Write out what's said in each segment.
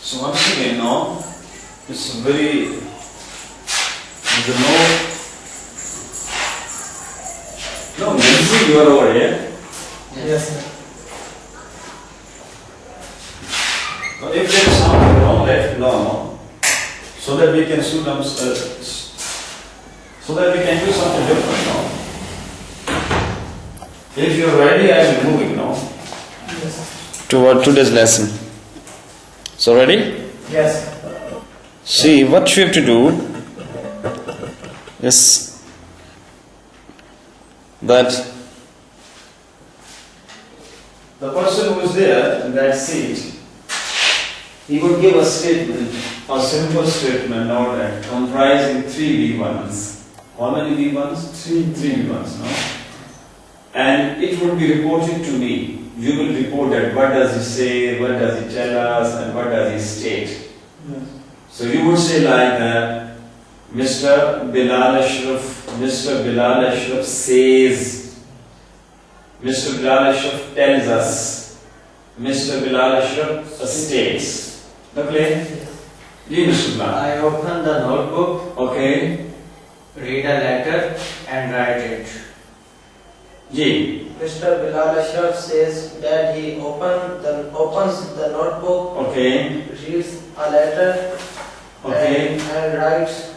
So once again, now it's very no, usually you are over here. Yes, sir. Now, if there is something wrong, let me know, so that we can so that we can do something different now. If you are ready, I will move it now. Yes, sir. Toward today's lesson. So ready? Yes. See, what you have to do is that the person who is there in that seat, he would give a statement, a simple statement, now that comprising 3 V1s. How many V1s? 3 V1s, no? And it would be reported to me. You will report that what does he say, what does he tell us, and what does he state. Yes. So you would say like Mr. Bilal Ashraf says, Mr. Bilal Ashraf tells us, Mr. Bilal Ashraf states. Okay? Ji, Mr. Bilal. I open the notebook, Okay. read a letter and write it. Ji. Mr. Bilal Ashraf says that he opens the notebook, Okay. reads a letter, Okay. and writes.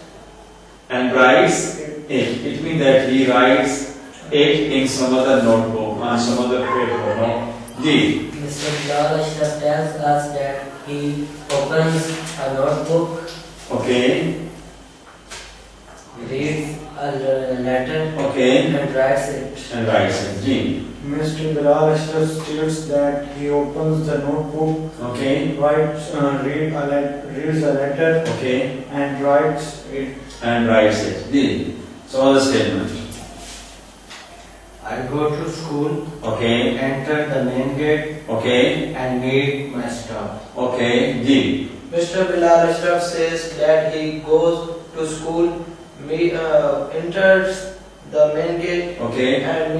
And writes it. It means that he writes it in some other notebook, on some other paper, no? Ji. Mr. Bilal Ashraf tells us that he opens a notebook, Okay. reads a letter, Okay. and writes it. And writes it. Ji. Mr. Bilal Ashraf states that he opens the notebook, Okay. reads a letter, Okay. and writes it. And writes it. Ji. So other statement. I go to school, Okay. enter the main gate Okay. and meet my stop. Okay. Ji. Mr. Bilal Ashraf says that he goes to school, enters the main gate, Okay. and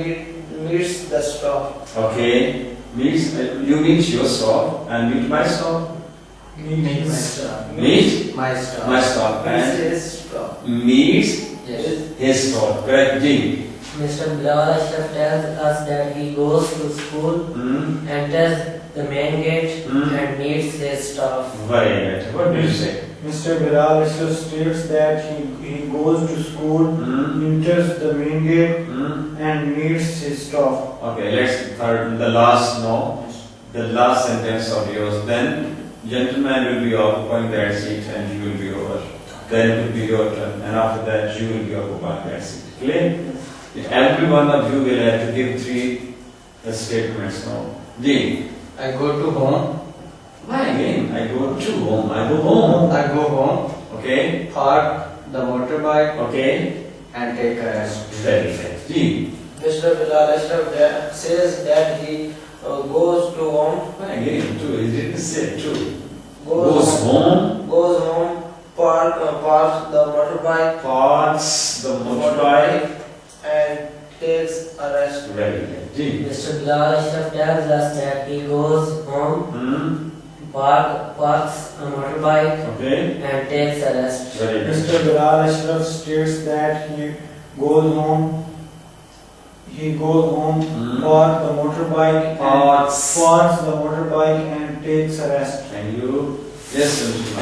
meets the stop. Okay. Meets, you meet your stop and meet my stop. Meet my stop. Meet My stop. my stop Meets and his stop. meets Yes. his stop. Correct. Ji. Mr. Bilal Ashraf tells us that he goes to school, Hmm. enters the main gate, Hmm. and meets his staff. Very good. What do you say? Mr. Bilal Ashraf states that he goes to school, Hmm. enters the main gate, Hmm. and meets his stop. Okay. Let's the last no. The last sentence of yours. Then gentleman will be occupying that seat and you will be over. Then it will be your turn, and after that you will be occupying that seat. Clear? Every one of you will have to give 3 statements now. Ji. I go to home. Why again? I go to home. I go home. I go home, Okay. park the motorbike Okay. and take a rest. Very good. Ji. Mr. Bilal Ashraf says that he goes to home, Why again? Two. He didn't say two. goes home. parks the motorbike, Parks the motorbike. and takes a rest. Very good. Ji. Mr. Bilal Ashraf tells us that he goes home, Hmm. parks a motorbike, Okay. and takes a rest. Very good. Mr. Bilal Ashraf states that he goes home, Hmm. parks the motorbike, Parks. parks the motorbike, and takes a rest. Thank you. Yes, Mr.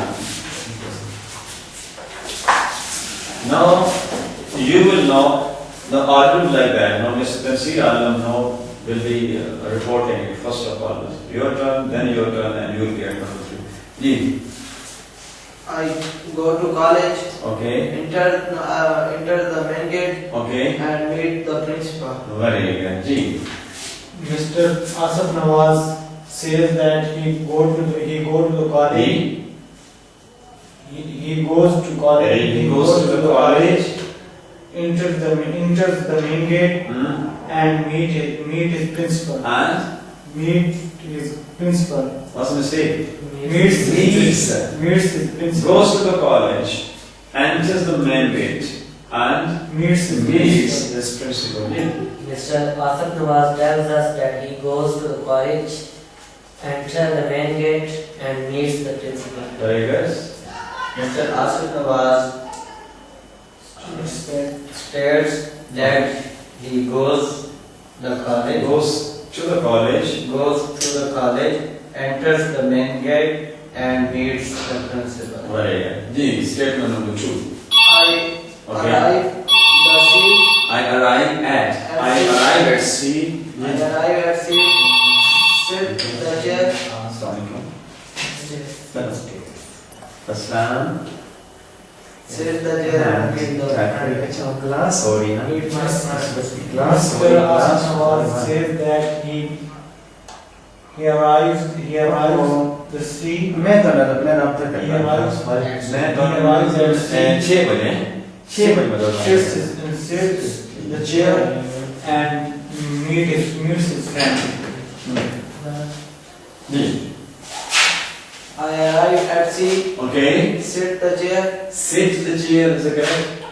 Now, you will know the order like that. Now, Mr. Tansir Alam now will be reporting it. First of all, your turn, then your turn, and you will get number 3. Ji. I go to college, Okay. enter the main gate, Okay. and meet the principal. Very good. Ji. Mr. Asaf Nawaz says that he go to the college. He goes to college. He goes to the college. Enters the main gate Hmm. and meet his principal. And Meet his principal. what's the mistake? Meets his principal. Goes to the college, enters the main gate, and Meets his meets principal. his principal. Mr. Asaf Nawaz tells us that he goes to the college, enters the main gate and meets the principal. Very good. Mr. Asif Nawaz states that he goes the college, Goes to the college, enters the main gate and meets the principal. Very good. D. Statement number 2. I Okay. arrive the sea. I arrive at sea. I arrive at sea. Sit the chair. Aslam. Sit the chair and meet the Class हो रही ना? meet my friend. Class हो Mr. रही class. Asif says that he arrives the sea. मैं तो नाम तक He arrives मैं तो he arrives at sea. 6 बजे Sits in the chair and meets his friend. Ji. I arrive at sea. Okay. Sit the chair. Sit the chair is it correct?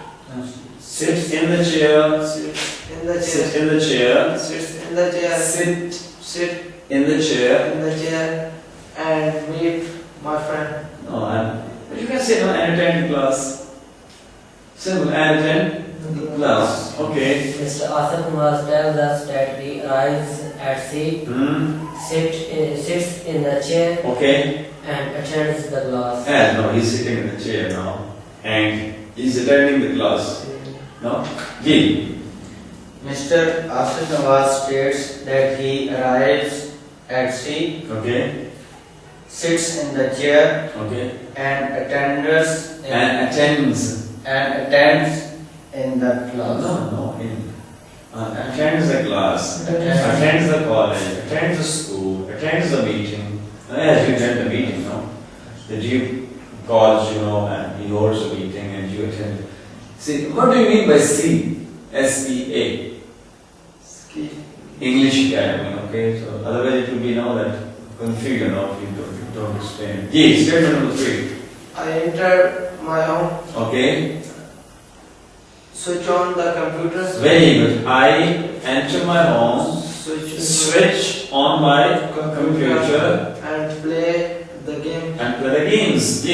Sit in the chair. Sit in the Sit chair. in the chair. Sit in the chair. Sit Sit in the chair. in the chair and meet my friend. No, but you can say no and attend class. Simple and attend class. Okay. Mr. Asif Nawaz tells us that he arrives at sea, sits in the chair Okay. and attends the class. And no, he's sitting in the chair now, and he's attending the class. No. D. Mr. Asif Nawaz states that he arrives at sea, Okay. sits in the chair Okay. and attends And attends. in the class. No. Attends the class. Attends. Attends the college. Attends the school. Attends the meeting. As you attend the meeting, no. The Jew calls, and he holds a meeting, and you attend. See, what do you mean by C? S-E-A. English Academy, okay? So otherwise it will be now that confusion if you don't explain. D. Statement number 3. I enter my home. Okay. Switch on the computer. Very good. I enter my home, switch on my computer, and play the game. and play the games. D.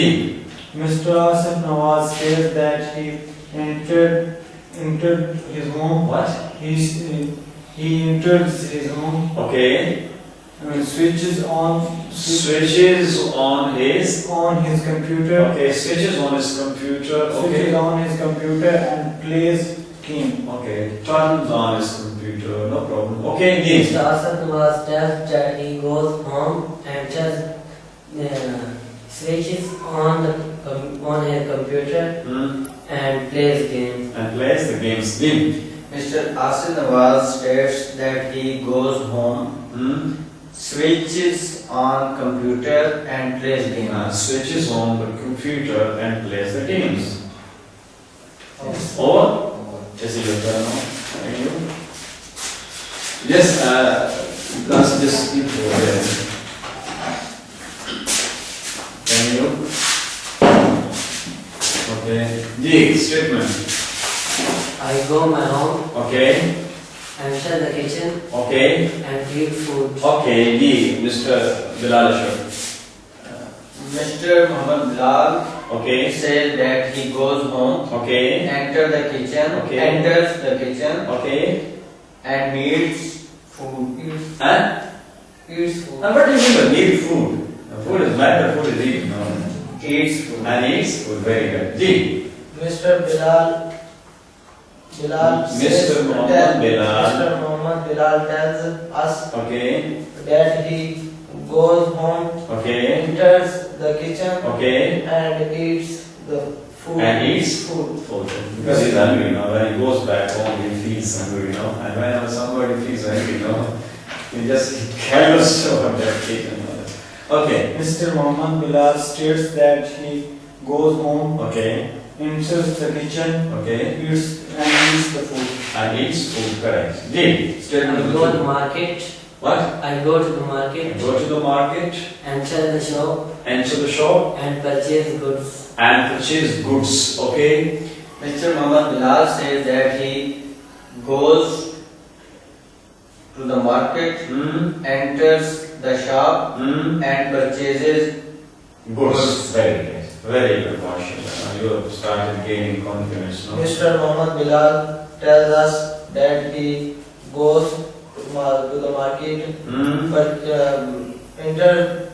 Mr. Asif Nawaz says that he entered his home. What? He enters his home Okay. and switches on his computer. Okay, switches on his computer. Switches Okay. on his computer and plays game. Okay. Turns on his computer. No problem. Okay, D. Mr. Asif Nawaz tells that he goes home and just switches on his computer and plays games. And plays the games. D. Mr. Asif Nawaz states that he goes home, switches on computer and plays games. Switches on the computer and plays the games. Or, is it your turn now? Thank you. Yes, let's just keep over there. Thank you. Okay. D. Statement. I go my home, Okay. enter the kitchen Okay. and eat food. Okay. D. Mr. Bilal Ashar. Mr. Muhammad Bilal Okay. says that he goes home, Okay. enters the kitchen, Okay. and eats food. And? Eats food. What do you mean by eat food? Food is matter, food is eaten. No? Eats food. And eats food. Very good. D. Mr. Bilal Mr. Muhammad Bilal. tells us Okay. that he goes home, Okay. enters the kitchen, Okay. and eats the food. And eats food. Because he's hungry, when he goes back home, he feels hungry, and whenever somebody feels hungry, he just careless about that kitchen. Okay. Mr. Muhammad Bilal states that he goes home, Okay. enters the kitchen, Okay. eats the food. And eats food, correct. D. I Statement go to number the 2. market. What? I go to the market, Go to the market, enter the shop enter the shop, and purchase goods. and purchase goods. Okay. Mr. Muhammad Bilal says that he goes to the market, enters the shop and purchases goods. Very good. Very good, mashallah. You have started gaining confidence now. Mr. Muhammad Bilal tells us that he goes to the market, but enter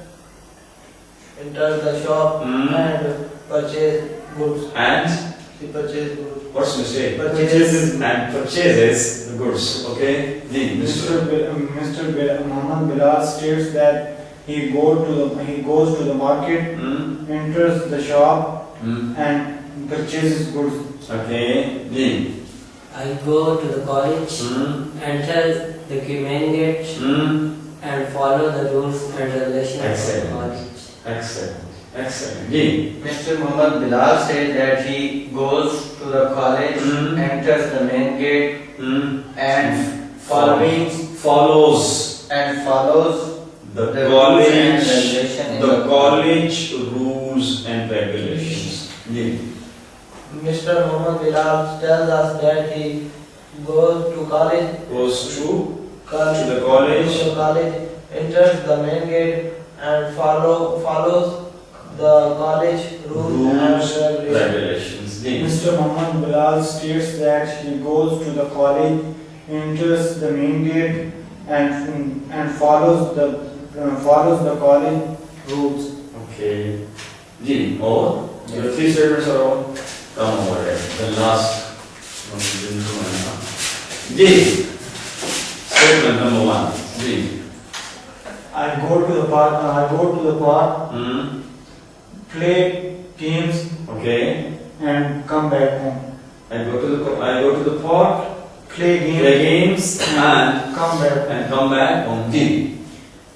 the shop and purchase goods. And He purchase goods. what's mistake? Purchases. And purchases the goods. Okay? Mr. Muhammad Bilal states that he goes to the market, enters the shop, and purchases goods. Okay? Deen. I go to the college, enter the main gate, and follow the rules and regulations of the Excellent. college. Excellent. Excellent. Deen. Mr. Muhammad Bilal said that he goes to the college, enters the main gate, and Follows the the rules and college, regulation in the college rules and regulations. Deen. Mr. Muhammad Bilal tells us that he goes to college, Goes to college, the college. to college, enters the main gate, and follows the college rules and Rules, regulations. regulations. Deen. Mr. Muhammad Bilal states that he goes to the college, enters the main gate, and follows the college rules. Okay. Deen. Over. Your three statements are all. Come over here. The last one we didn't do anyhow. Deen. Statement number 1. Deen. I go to the park, play games, Okay. and come back home. I go to the park, Play play games, games, and come back. home. Deen.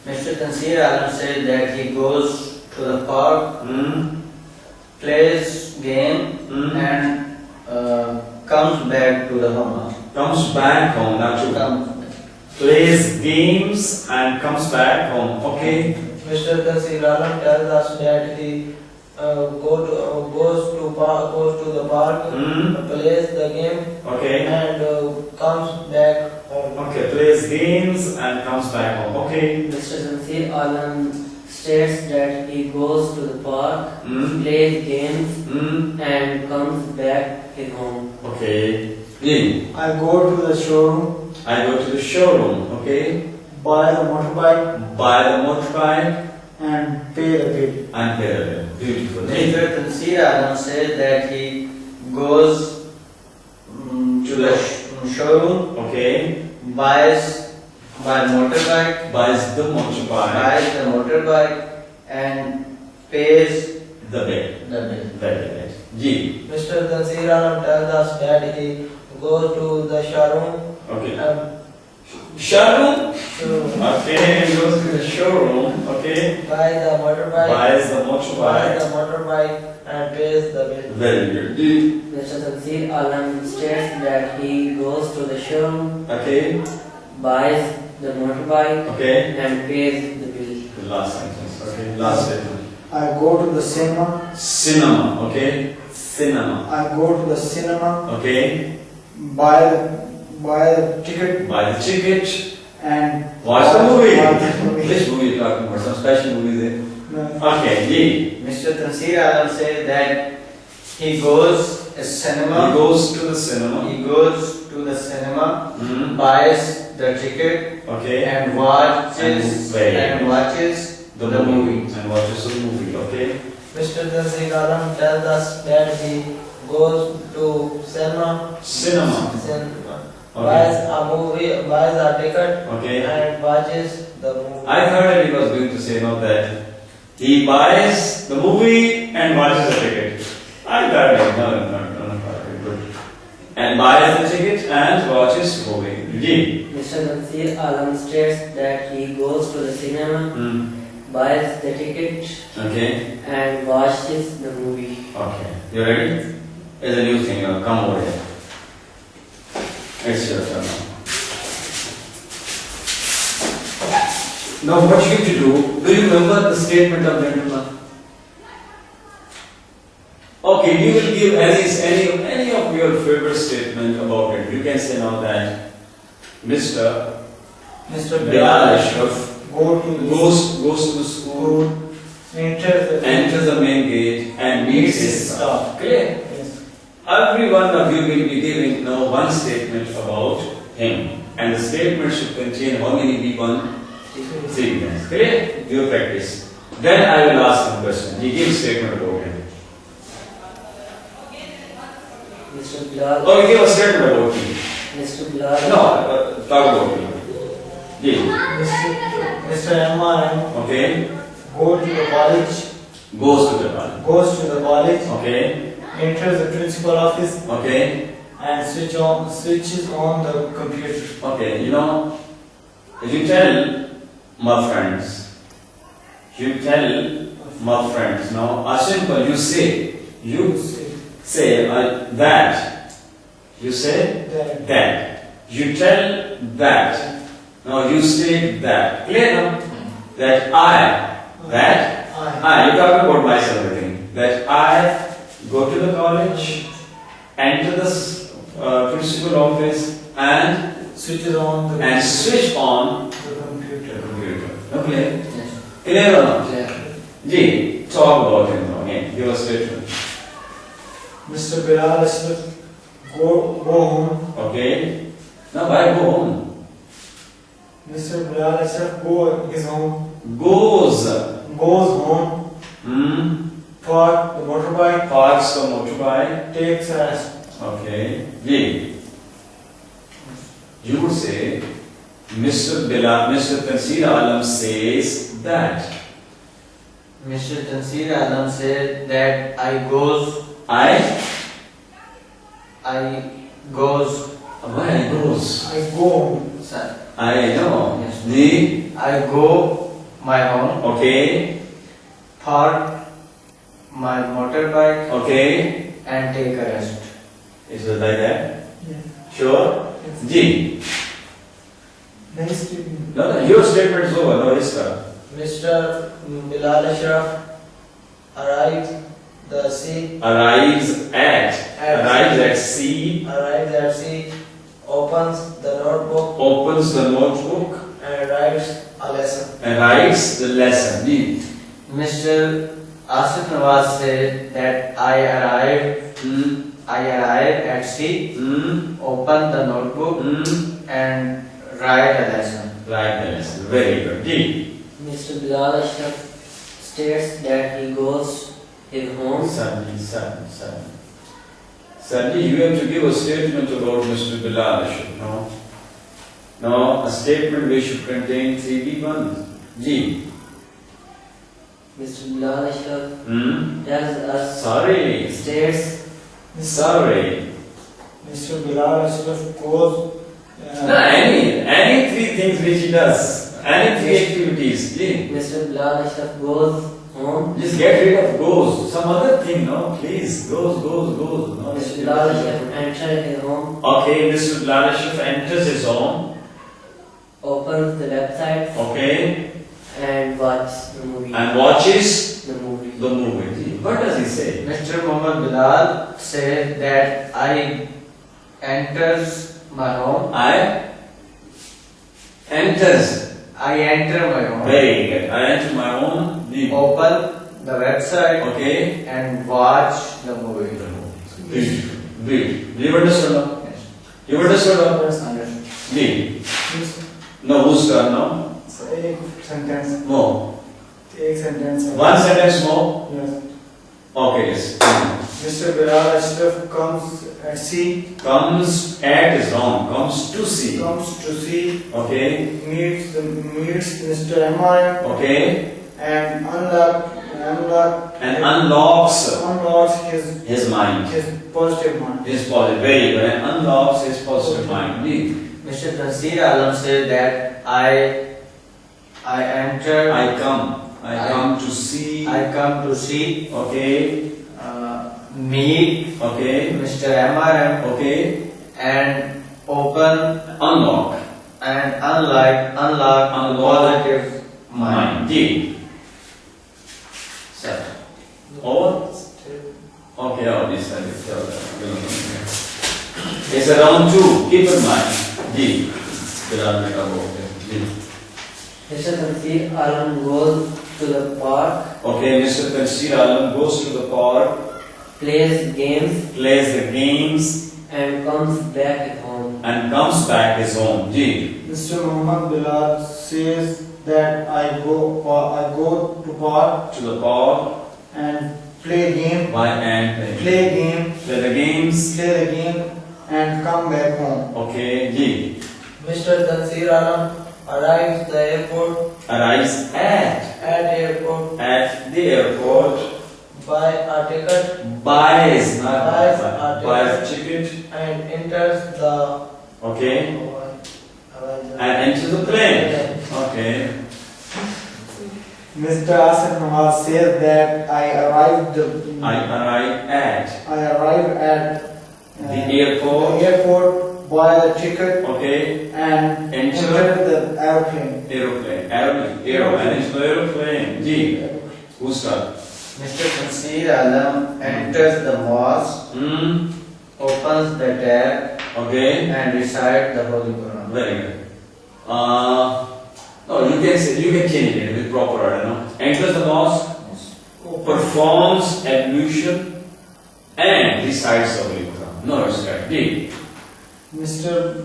Mr. Tansir Alam said that he goes to the park, plays game, and comes back to the home. Comes back home. Not to Comes plays games and comes back home. Okay. Mr. Tansir Alam tells us that he goes to the park, plays the game, Okay. and comes back home. Okay. Plays games and comes back home. Okay. Mr. Tansir Alam states that he goes to the park, Mm. plays games, and comes back his home. Okay. Deen. I go to the showroom, I go to the showroom. Okay. buy the motorbike, Buy the motorbike and pay the bill. and pay the bill. Beautiful. Deen. Mr. Tansir Alam said that he goes to the showroom, Okay. buys motorbike, Buys the motorbike and pays the bill. the bill. Very good. G. Mr. Tansir Alam tells us that he goes to the showroom, Okay. showroom, Okay. He goes to the showroom. Okay. buys the motorbike, Buys the motorbike. and pays the bill. Very good. D. Mr. Tansir Alam states that he goes to the showroom, Okay. buys the motorbike, Okay. and pays the bill. The last sentence. Okay. Last statement. I go to the cinema, Cinema. Okay. Cinema. I go to the cinema, Okay. buy the ticket, Buy the ticket. and Watch the movie. watch the movie. Which movie you talking about? Some special movies there. No. Okay. D. Mr. Tansir Alam said that he goes to He cinema, goes to the cinema. buys the ticket, Okay. and watches The the movie. And watches the movie. Okay. Mr. Tansir Alam tells us that he goes to cinema, Cinema. buys a ticket, Okay. and watches the movie. I thought that he was going to say no that he buys the movie and watches the ticket. I got it. No, good. And buys the ticket and watches movie. G. Mr. Tansir Alam states that he goes to the cinema, buys the ticket, Okay. and watches the movie. Okay. You ready? It's a new thing. Come over here. It's your turn now. Now what you have to do you remember the statement of gentleman? Okay, you will give any of your favorite statement about it. You can say now that Mr. Bilal Ashraf goes to the school, enters the main gate and meets his staff. Clear? Yes. Every one of you will be giving now one statement about him, and the statement should contain how many V1 statements. Clear? Your practice. Then I will ask him question. He gives statement about him. Mr. Bilal. Or you give a statement about him. Mr. Bilal. No, talk about him. Yeah. Mr. MRM Okay. goes to the college, Goes to the college. Okay. enters the principal office Okay. and switches on the computer. Okay. You know, if you tell my friends, now, a simple, you say that. You say that. You tell that. Now you state that. Clear now? That I, you talk about myself again. That I go to the college, enter the principal office and Switches on the switch on the computer. the computer. Okay? Yes. Clear or not? Clear. Ji, talk about him now again. Give a statement. Mr. Bilal Ashraf go home. Okay? Now why go home? Mr. Bilal Ashraf go his home. Goes. Goes home. Park the motorbike. Parks the motorbike. Takes a rest. Okay. Ji. You would say, Mr. Tansir Alam says that. Mr. Tansir Alam said that I goes. Why goes. I goes? I go home. Sir, I know. Yes. The. I go my home. Okay. Park my motorbike Okay. and take a rest. Is it like that? Yes. Sure? Yes. Ji. Next statement. No, your statement is over. No, it's Mr. Bilal Ashraf arrives the sea, arrives at sea, opens the notebook opens the notebook and writes a lesson. and writes the lesson. Ji. Mr. Asif Nawaz said that I arrived at sea, open the notebook and write a lesson. Write the lesson. Very good. Ji. Mr. Bilal Ashraf states that he goes his home. Sadly, you have to give a statement about Mr. Bilal Ashraf, no? No, a statement which should contain 3 V1s. Ji. Mr. Bilal Ashraf tells us. States. Sorry. Mr. Bilal Ashraf goes. No, any 3 things which he does. Any 3 activities. Ji. Mr. Bilal Ashraf goes home. Just get rid of goes. Some other thing, no? Please. Goes. No, Mr. Bilal Ashraf enters his home. Okay, Mr. Bilal Ashraf enters his home. Opens the website. Okay. And watches the movie. And watches the movie. the movie. What does he say? Mr. Muhammad Bilal said that I enters my home. I enter my home. Very good. I enter my home. Open the website. Okay. And watch the movie. Beautiful. You understood now? Yes. You understood now? Understood. Ji. No, whose turn now? एक sentence. More. एक sentence. One sentence more? Yes. Okay, yes. Mr. Bilal Ashraf comes at sea. Comes at is wrong. Comes to see. Comes to sea. Okay. Meets Mr. MRM. Okay. And unlocks his mind. His positive mind. His positive. Very good. And unlocks his positive mind. Ji. Mr. Tansir Alam said that I come to see. Okay. Meet. Okay. Mr. MRM. Okay. And open. Unlock. And unlock positive mind. Ji. Sir. Over? Okay, this side. It's around 2. Keep in mind. Ji. Bilal beta bolte. Ji. Mr. Tansir Alam goes to the park, Okay, Mr. Tansir Alam goes to the park, plays games, plays the games, and comes back at home. and comes back his home. Ji. Mr. Muhammad Bilal says that I go to park To the park, and play game, why and play game, play the games. play the game, and come back home. Okay, Ji. Mr. Tansir Alam arrives the airport Arrives at the airport, buy a ticket buys, not Buys buy, a buys a ticket, and enters the okay, and enters the plane. Okay. Mr. Asif Nawaz says that I arrive at The airport. the airport, buy the ticket, Okay. and Enter enter the airplane. Aeroplane. It's the aeroplane. Ji. Who's start? Mr. Tansir Alam enters the mosque, opens the tab, Okay. and recites the Holy Quran. Very good. No, you can change it with proper order. No? Enters the mosque, performs ablution, and recites the Holy Quran. No, it's correct. Ji. Mr.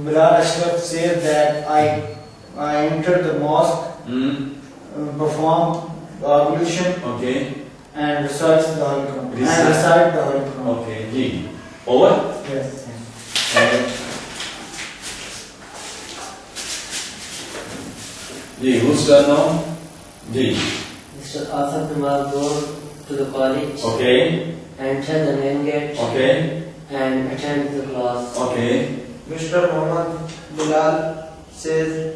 Bilal Ashraf says that I enter the mosque, perform ablution, Okay. and recite the Holy Quran. Recite. Okay. Ji. Over. Yes. Ji. Who's turn now? Ji. Mr. Asaf Nawaz goes to the college, Okay. enters the main gate, Okay. and attends the class. Okay. Mr. Muhammad Bilal says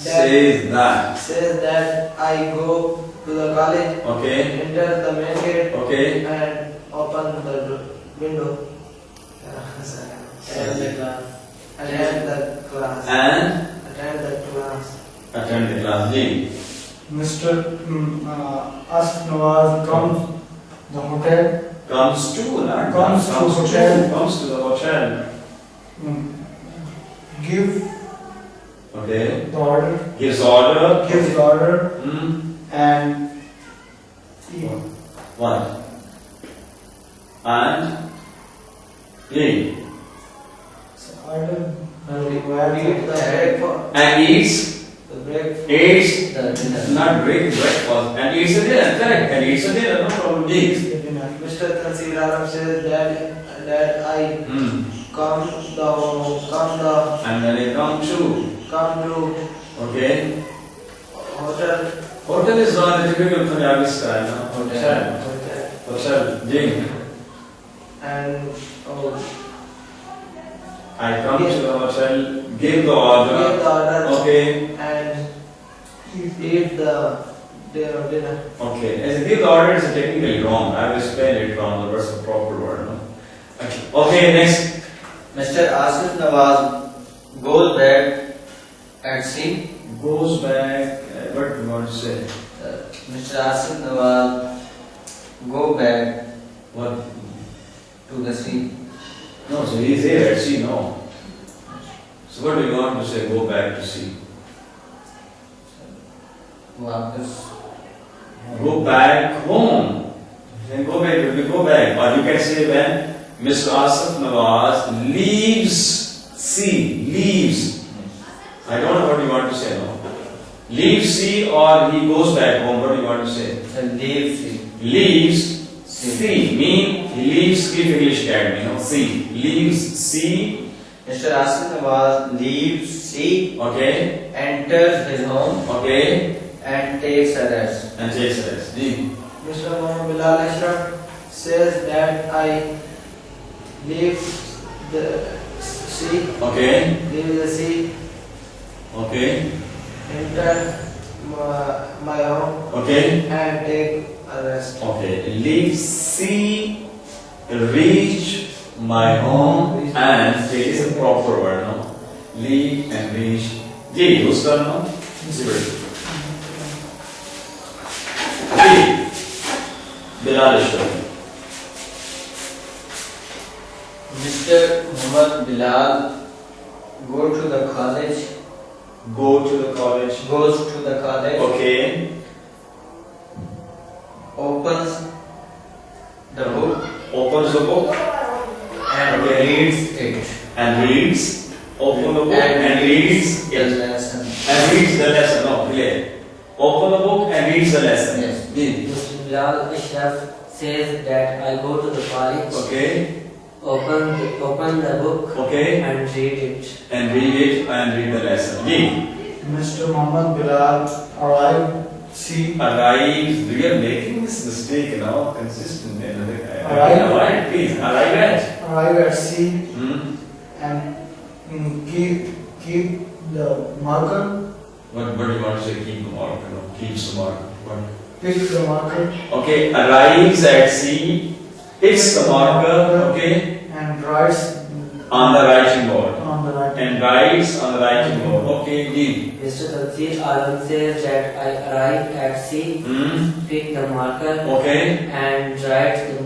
Says that. I go to the college, Okay. enter the main gate, Okay. and open the window. Attends the class. Attend the class. And attend the class. Ji. Mr. Asif Nawaz comes the hotel, Comes to, not Comes to hotel. Comes to the hotel. give Okay. the order, Gives order. gives the order, and What? And leave. order Eat the breakfast. And eats. The breakfast. Eats. The dinner. Not breakfast. And eats a dinner. Correct. And eats a dinner. No problem. Eats. the dinner. Mr. Tansir Alam says that I come And then they come to. to Okay. hotel. Hotel is not a typical Punjabi style. No? Hotel. Jing. And I come to the hotel. Give the order. give the order Okay. and eat the dinner. Okay. As give the order is technically wrong. I will explain it from the verse of proper word. No? Okay. Next. Mr. Asif Nawaz goes back at sea. Goes back. What do you want to say? Mr. Asif Nawaz go back What? to the sea. No. So he's here at sea. No. So what do you want to say? Go back to sea. वापस Go back home. Then go back. Will go back. Or you can say when Mr. Asif Nawaz leaves sea. Leaves. I don't know what you want to say now. Leaves sea or he goes back home. What do you want to say? leave sea. Leaves sea. Mean he leaves Cliff English Academy. No, sea. Leaves sea. Mr. Asif Nawaz leaves sea, Okay. enters his home, Okay. and takes a rest. And takes a rest. Ji. Mr. Muhammad Bilal Ashraf says that I leave the sea, Okay. leave the sea, Okay. enter my home, Okay. and take a rest. Okay. Leave sea. Reach my home and take is a proper word. No. Leave and reach. Ji. Who's turn now? Bilal Ashraf. Mr. Muhammad Bilal go to the college, Go to the college. goes to the college, Okay. opens the book Opens the book and Okay. reads it. and reads. Open the book And and reads. the Yes. lesson. And reads the lesson. No, clear. Open the book and reads the lesson. Yes. Ji. Mr. Bilal Ashraf says that I go to the college, Okay. open the book Okay. and read it. And read it and read the lesson. Ji. Mr. Muhammad Bilal arrived. See, Arrive. We are making this mistake, you know, consistent. Arrive. Please. Arrive at. arrived at sea Hmm. and keep the marker. What do you want to say? Keep the mark. You know, keeps the mark. What? Pick the marker Okay. Arrives at sea. Hits the marker. Okay. and writes On the writing board. on the right. And writes on the writing board. Okay. Ji. Mr. Tansir Alam says that I arrive at sea, Hmm. pick the marker Okay. and write the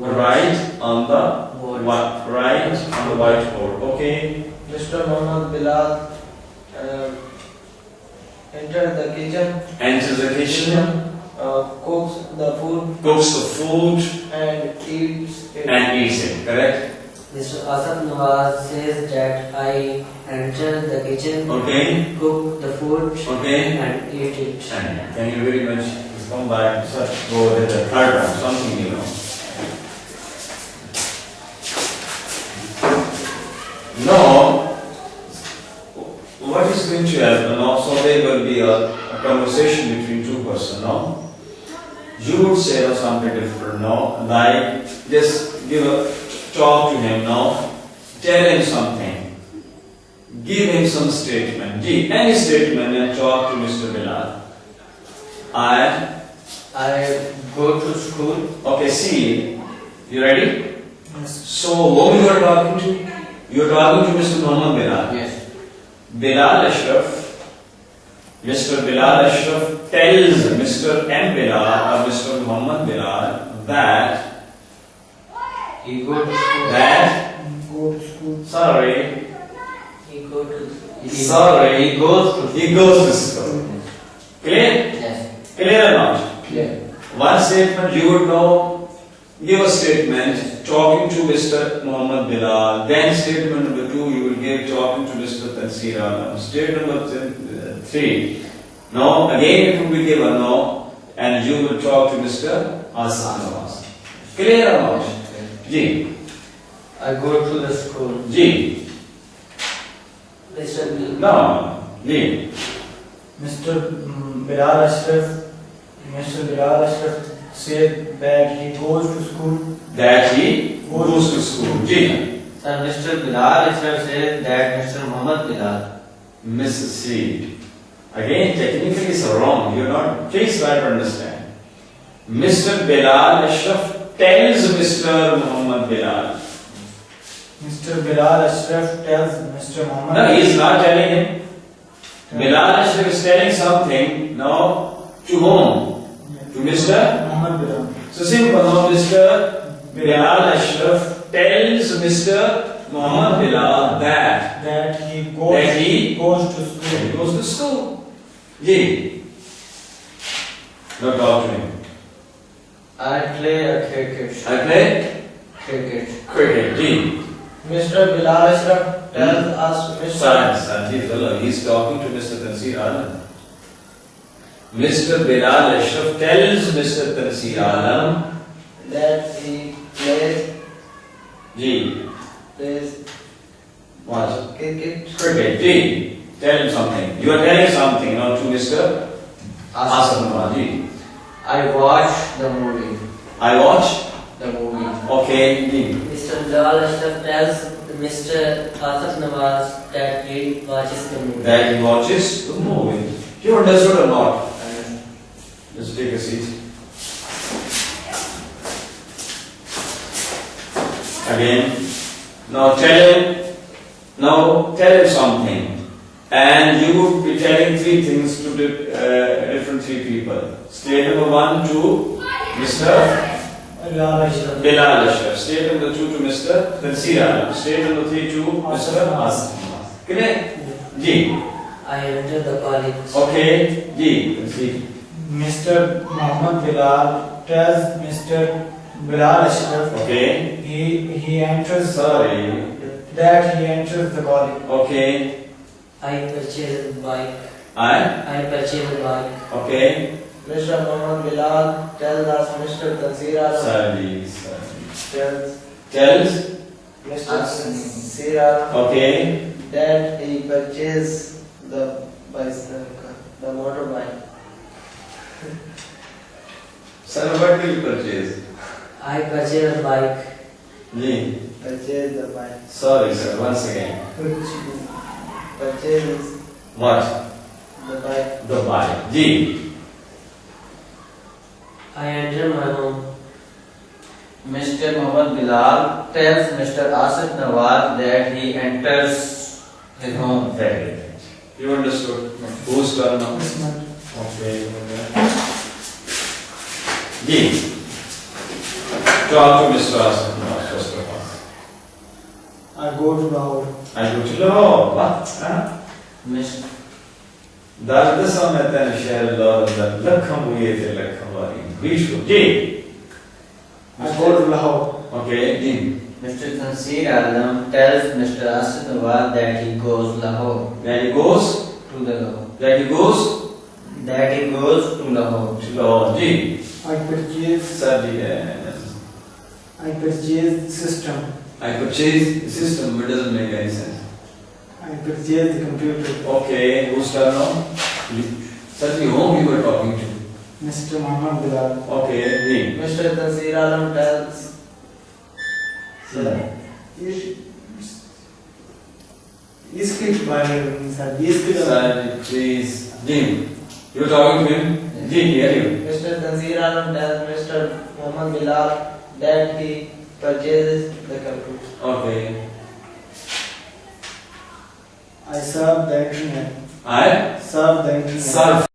Write on the board. write on the whiteboard. Okay. Mr. Muhammad Bilal enters the kitchen, Enters the kitchen. cooks the food Cooks the food and eats it. and eats it. Correct. Mr. Asad Nawaz says that I enter the kitchen, Okay. cook the food Okay. and eat it. And thank you very much. Let's come back. Go with the third one. Something you know. Now, what is going to happen now? So there will be a conversation between two persons now. You would say something different now, like just talk to him now, tell him something, give him some statement, give any statement and talk to Mr. Bilal. I go to school. Okay, see, you ready? Yes. So, whom you are talking to? You are talking to Mr. Muhammad Bilal. Yes. Bilal Ashraf, Mr. Bilal Ashraf tells Mr. M. Bilal or Mr. Muhammad Bilal that He go to school. Go to school. sorry, He go to sorry, He goes to he goes to school. Clear? Yes. Clear or not? Clear. One statement you would know, give a statement talking to Mr. Muhammad Bilal, then statement number 2 you will give talking to Mr. Tansir Alam. Statement number 3, no, again it will be given no, and you will talk to Mr. Asad Nawaz. Clear or not? Ji, I go to the school. Ji, Mr. Bilal. no, Ji, Mr. Bilal Ashraf said that he goes to school. that he goes to school. Ji, Sir, Mr. Bilal Ashraf says that Mr. Muhammad Bilal. Mrs. Seed. Again, technically it's wrong. You're not, please try to understand. Mr. Bilal Ashraf tells Mr. Muhammad Bilal. Mr. Bilal Ashraf tells Mr. Muhammad. No, he is not telling him. Bilal Ashraf is telling something now to whom? To Mr. Muhammad Bilal. So simple now, Mr. Bilal Ashraf tells Mr. Muhammad Bilal that That he goes to school. he goes to school. Ji. Now talk to him. I play a cricket. I play Cricket. cricket. Ji. Mr. Bilal Ashraf tells us Mr. He's talking to Mr. Tansir Alam. Mr. Bilal Ashraf tells Mr. Tansir Alam that he plays what? cricket. Cricket. Ji. Tell him something. You are telling something now to Mr. Asad Nawaz. I watch the movie. I watch. The movie. Okay. Ji. Mr. Bilal Ashraf tells Mr. Asad Nawaz that he watches the movie. That he watches the movie. You understood or not? Just take a seat. Again. Now tell him something. And you would be telling 3 things to different 3 people. State number 1 to Mr. Bilal Ashraf. Bilal Ashraf. State number 2 to Mr. Tansir Alam. State number 3 to Mr. Asad. Clear? Ji. I enter the college. Okay, ji, see. Mr. Muhammad Bilal tells Mr. Bilal Ashraf Okay. he enters Sorry. that he enters the college. Okay. I purchase a bike. I. I purchase a bike. Okay. Mr. Muhammad Bilal tells us Mr. Tanzir Alam Sorry. tells Tells. Mr. Tanzir Alam Okay. that he purchased the bicycle, the motorbike. Sir, what did you purchase? I purchase a bike. Ji. Purchase the bike. Sorry, sir. Once again. Purchase What? the bike. The bike. Ji. I enter my home. Mr. Muhammad Bilal tells Mr. Asif Nawaz that he enters his home. Very good. You understood? Whose turn now? Okay. Ji. Talk to Mr. Asif now, first of all. I go to Lahore. I go to Lahore. What? Huh? Mr. दर्द समझते हैं शहर लाहौर लखम हुए थे लखम वाली विश्व जी. I go to Lahore. Okay, ji. Mr. Tansir Alam tells Mr. Asif Nawaz that he goes Lahore. Then he goes. To the Lahore. Then he goes That he goes to Lahore. to Lahore. Ji. I purchase Sir, system. I purchase the system. It doesn't make any sense. I purchase the computer. Okay, whose turn now? Certainly, whom you were talking to? Mr. Muhammad Bilal. Okay, ji. Mr. Tanzir Alam tells Skip by sir. Skip. Sir, please. Ji. You were talking to him? Ji, hear you. Mr. Tanzir Alam tells Mr. Muhammad Bilal that he purchases the computer. Okay. I serve the internet. I Serve the internet. serve